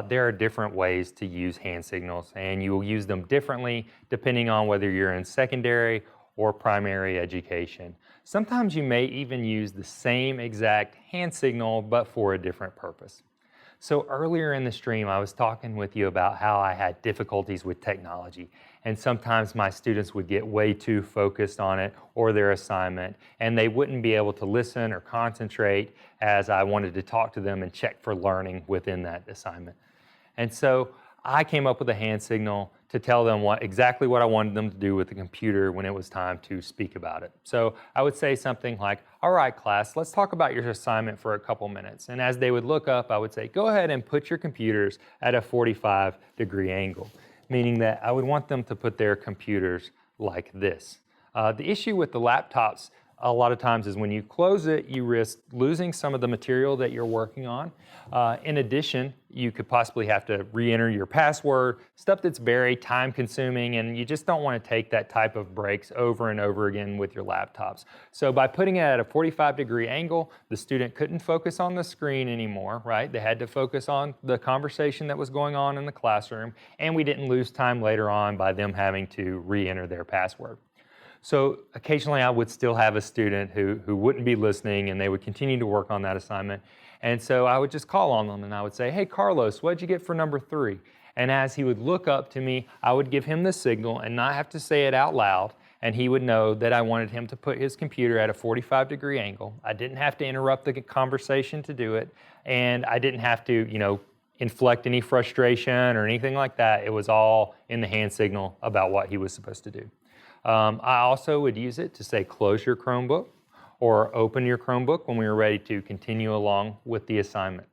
there are different ways to use hand signals, and you will use them differently depending on whether you're in secondary or primary education. Sometimes you may even use the same exact hand signal, but for a different purpose. So earlier in the stream, I was talking with you about how I had difficulties with technology, and sometimes my students would get way too focused on it or their assignment, and they wouldn't be able to listen or concentrate as I wanted to talk to them and check for learning within that assignment. And so I came up with a hand signal to tell them exactly what I wanted them to do with the computer when it was time to speak about it. So I would say something like, all right, class, let's talk about your assignment for a couple minutes. And as they would look up, I would say, go ahead and put your computers at a 45-degree angle, meaning that I would want them to put their computers like this. The issue with the laptops a lot of times is when you close it, you risk losing some of the material that you're working on. In addition, you could possibly have to re-enter your password, stuff that's very time consuming, and you just don't want to take that type of breaks over and over again with your laptops. So by putting it at a 45-degree angle, the student couldn't focus on the screen anymore, right? They had to focus on the conversation that was going on in the classroom, and we didn't lose time later on by them having to re-enter their password. So occasionally I would still have a student who wouldn't be listening, and they would continue to work on that assignment. And so I would just call on them and I would say, hey, Carlos, what'd you get for number 3? And as he would look up to me, I would give him the signal and not have to say it out loud. And he would know that I wanted him to put his computer at a 45-degree angle. I didn't have to interrupt the conversation to do it. And I didn't have to, inflict any frustration or anything like that. It was all in the hand signal about what he was supposed to do. I also would use it to say close your Chromebook or open your Chromebook when we were ready to continue along with the assignment.